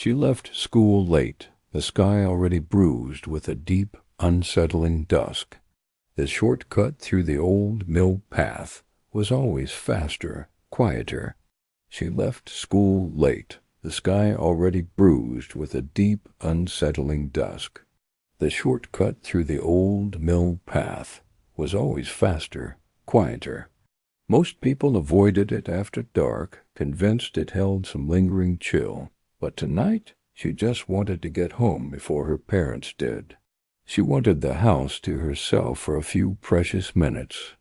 She left school late, the sky already bruised with a deep, unsettling dusk. The shortcut through the old mill path was always faster, quieter. She left school late, the sky already bruised with a deep, unsettling dusk. The shortcut through the old mill path was always faster, quieter. Most people avoided it after dark, convinced it held some lingering chill. But tonight, she just wanted to get home before her parents did. She wanted the house to herself for a few precious minutes.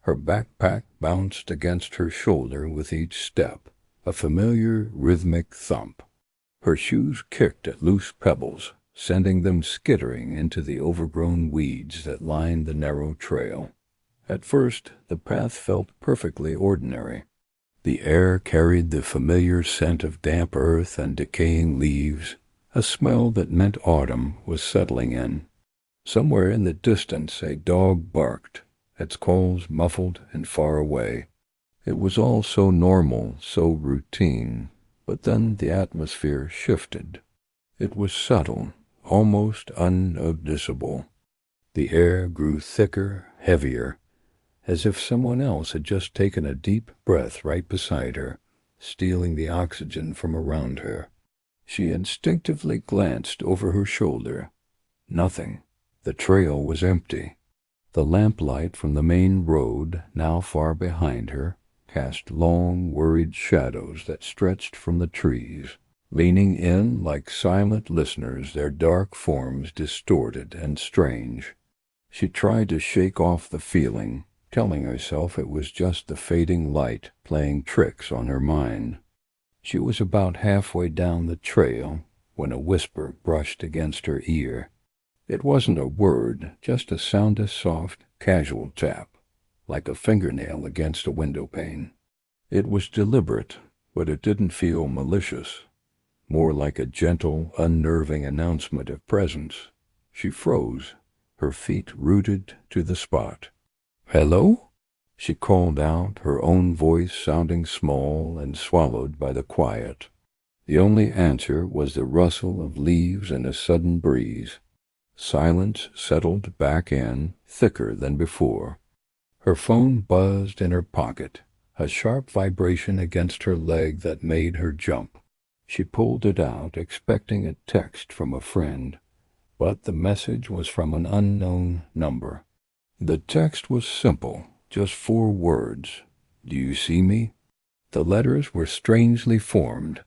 Her backpack bounced against her shoulder with each step, a familiar rhythmic thump. Her shoes kicked at loose pebbles, sending them skittering into the overgrown weeds that lined the narrow trail. At first, the path felt perfectly ordinary. The air carried the familiar scent of damp earth and decaying leaves, a smell that meant autumn was settling in. Somewhere in the distance a dog barked, its calls muffled and far away. It was all so normal, so routine, but then the atmosphere shifted. It was subtle, almost unnoticeable. The air grew thicker, heavier, as if someone else had just taken a deep breath right beside her, stealing the oxygen from around her. She instinctively glanced over her shoulder. Nothing. The trail was empty. The lamplight from the main road, now far behind her, cast long, worried shadows that stretched from the trees, leaning in like silent listeners, their dark forms distorted and strange. She tried to shake off the feeling, telling herself it was just the fading light playing tricks on her mind. She was about halfway down the trail when a whisper brushed against her ear. It wasn't a word, just a soundless, soft, casual tap, like a fingernail against a window pane. It was deliberate, but it didn't feel malicious, more like a gentle, unnerving announcement of presence. She froze, her feet rooted to the spot. "Hello?" she called out, her own voice sounding small and swallowed by the quiet. The only answer was the rustle of leaves and a sudden breeze. Silence settled back in, thicker than before. Her phone buzzed in her pocket, a sharp vibration against her leg that made her jump. She pulled it out, expecting a text from a friend, but the message was from an unknown number. The text was simple, just 4 words. "Do you see me?" The letters were strangely formed,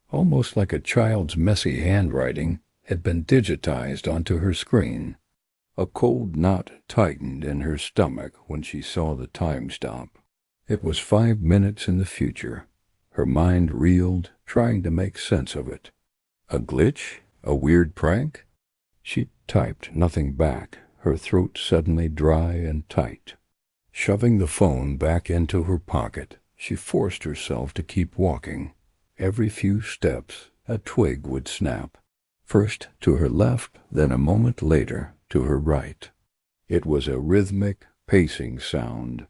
almost like a child's messy handwriting had been digitized onto her screen. A cold knot tightened in her stomach when she saw the time stop. It was 5 minutes in the future. Her mind reeled, trying to make sense of it. A glitch? A weird prank? She typed nothing back, her throat suddenly dry and tight. Shoving the phone back into her pocket, she forced herself to keep walking. Every few steps, a twig would snap. First to her left, then a moment later to her right. It was a rhythmic, pacing sound,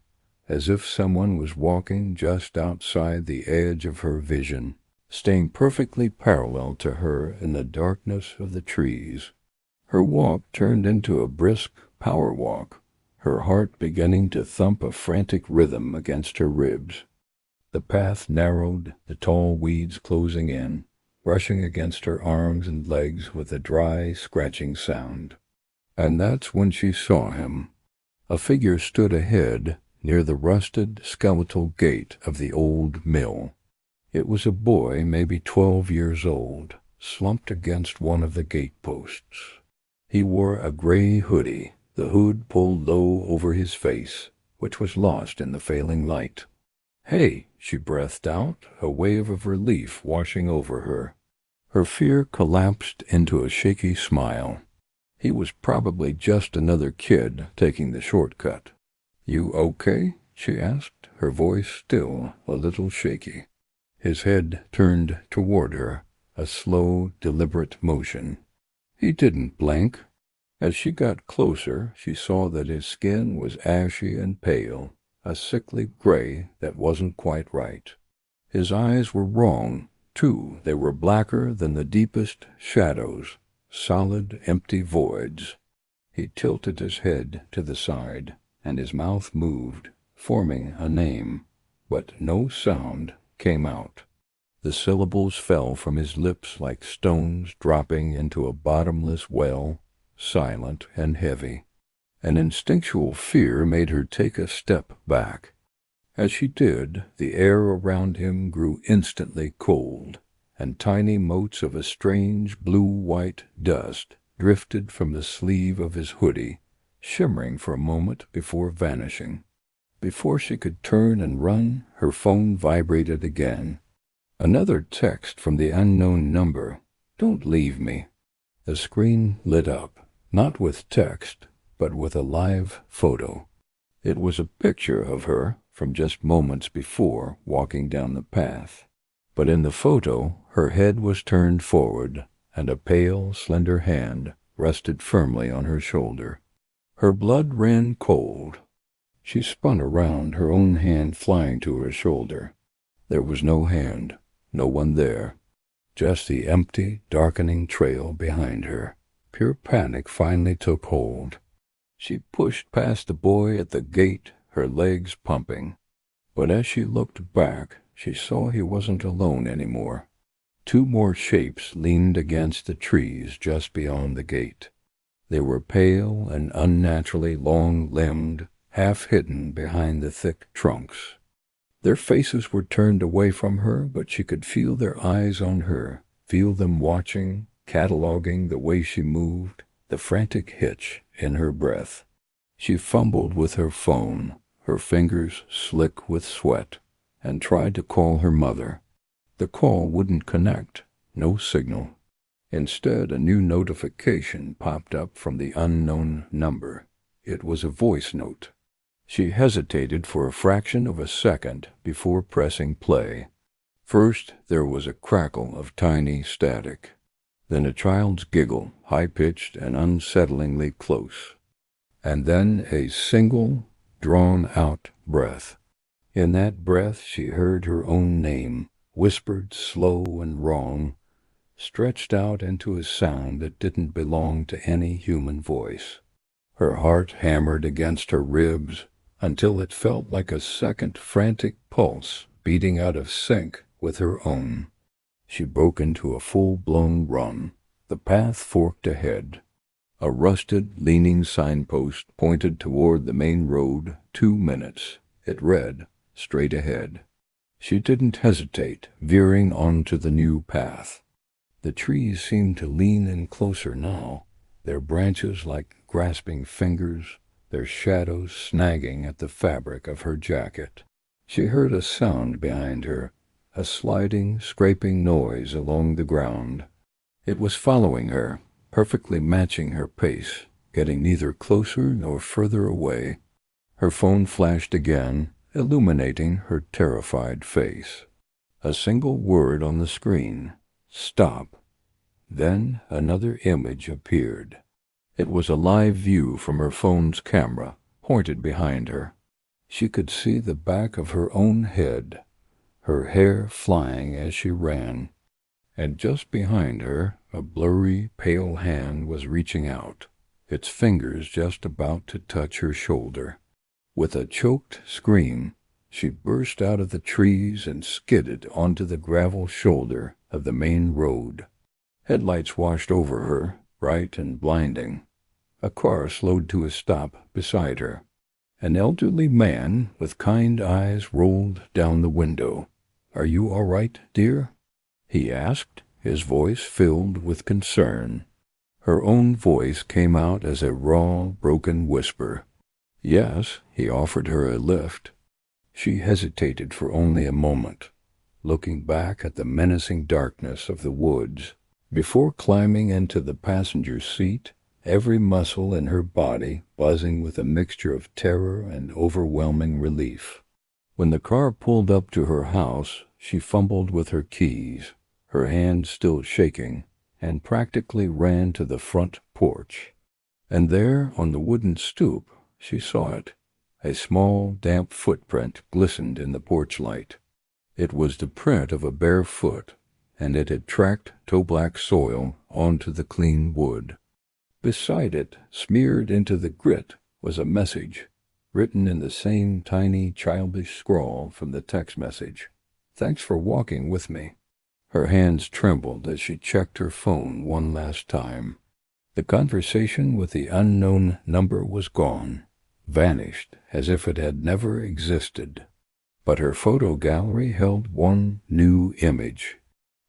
as if someone was walking just outside the edge of her vision, staying perfectly parallel to her in the darkness of the trees. Her walk turned into a brisk power walk, her heart beginning to thump a frantic rhythm against her ribs. The path narrowed, the tall weeds closing in, brushing against her arms and legs with a dry, scratching sound. And that's when she saw him. A figure stood ahead, near the rusted, skeletal gate of the old mill. It was a boy, maybe 12 years old, slumped against one of the gate posts. He wore a gray hoodie, the hood pulled low over his face, which was lost in the failing light. "Hey," she breathed out, a wave of relief washing over her. Her fear collapsed into a shaky smile. He was probably just another kid taking the shortcut. "You okay?" she asked, her voice still a little shaky. His head turned toward her, a slow, deliberate motion. He didn't blink. As she got closer, she saw that his skin was ashy and pale, a sickly gray that wasn't quite right. His eyes were wrong, Two, they were blacker than the deepest shadows, solid, empty voids. He tilted his head to the side, and his mouth moved, forming a name, but no sound came out. The syllables fell from his lips like stones dropping into a bottomless well, silent and heavy. An instinctual fear made her take a step back. As she did, the air around him grew instantly cold, and tiny motes of a strange blue-white dust drifted from the sleeve of his hoodie, shimmering for a moment before vanishing. Before she could turn and run, her phone vibrated again. Another text from the unknown number. "Don't leave me." The screen lit up, not with text, but with a live photo. It was a picture of her from just moments before walking down the path. But in the photo, her head was turned forward, and a pale, slender hand rested firmly on her shoulder. Her blood ran cold. She spun around, her own hand flying to her shoulder. There was no hand, no one there, just the empty, darkening trail behind her. Pure panic finally took hold. She pushed past the boy at the gate, her legs pumping. But as she looked back, she saw he wasn't alone anymore. Two more shapes leaned against the trees just beyond the gate. They were pale and unnaturally long-limbed, half hidden behind the thick trunks. Their faces were turned away from her, but she could feel their eyes on her, feel them watching, cataloging the way she moved, the frantic hitch in her breath. She fumbled with her phone, her fingers slick with sweat, and tried to call her mother. The call wouldn't connect, no signal. Instead, a new notification popped up from the unknown number. It was a voice note. She hesitated for a fraction of a second before pressing play. First, there was a crackle of tiny static. Then a child's giggle, high-pitched and unsettlingly close. And then a single, drawn-out breath. In that breath she heard her own name, whispered slow and wrong, stretched out into a sound that didn't belong to any human voice. Her heart hammered against her ribs until it felt like a second frantic pulse beating out of sync with her own. She broke into a full-blown run. The path forked ahead. A rusted, leaning signpost pointed toward the main road, 2 minutes. It read, straight ahead. She didn't hesitate, veering onto the new path. The trees seemed to lean in closer now, their branches like grasping fingers, their shadows snagging at the fabric of her jacket. She heard a sound behind her, a sliding, scraping noise along the ground. It was following her, perfectly matching her pace, getting neither closer nor further away. Her phone flashed again, illuminating her terrified face. A single word on the screen, "Stop." Then another image appeared. It was a live view from her phone's camera, pointed behind her. She could see the back of her own head, her hair flying as she ran. And just behind her, a blurry, pale hand was reaching out, its fingers just about to touch her shoulder. With a choked scream, she burst out of the trees and skidded onto the gravel shoulder of the main road. Headlights washed over her, bright and blinding. A car slowed to a stop beside her. An elderly man with kind eyes rolled down the window. "Are you all right, dear?" he asked, his voice filled with concern. Her own voice came out as a raw, broken whisper. "Yes," he offered her a lift. She hesitated for only a moment, looking back at the menacing darkness of the woods. Before climbing into the passenger seat, every muscle in her body buzzing with a mixture of terror and overwhelming relief. When the car pulled up to her house, she fumbled with her keys, her hand still shaking, and practically ran to the front porch. And there, on the wooden stoop, she saw it. A small, damp footprint glistened in the porch light. It was the print of a bare foot, and it had tracked toe-black soil onto the clean wood. Beside it, smeared into the grit, was a message, written in the same tiny, childish scrawl from the text message. "Thanks for walking with me." Her hands trembled as she checked her phone one last time. The conversation with the unknown number was gone, vanished as if it had never existed. But her photo gallery held one new image.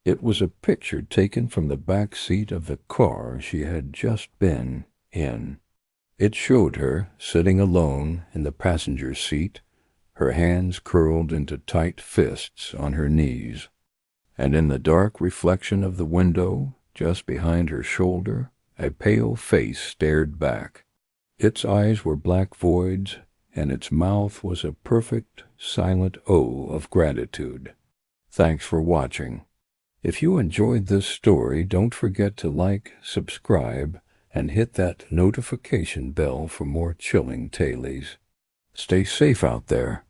It was a picture taken from the back seat of the car she had just been in. It showed her sitting alone in the passenger seat, her hands curled into tight fists on her knees. And in the dark reflection of the window, just behind her shoulder, a pale face stared back. Its eyes were black voids, and its mouth was a perfect, silent O of gratitude. Thanks for watching. If you enjoyed this story, don't forget to like, subscribe, and hit that notification bell for more chilling tailies. Stay safe out there.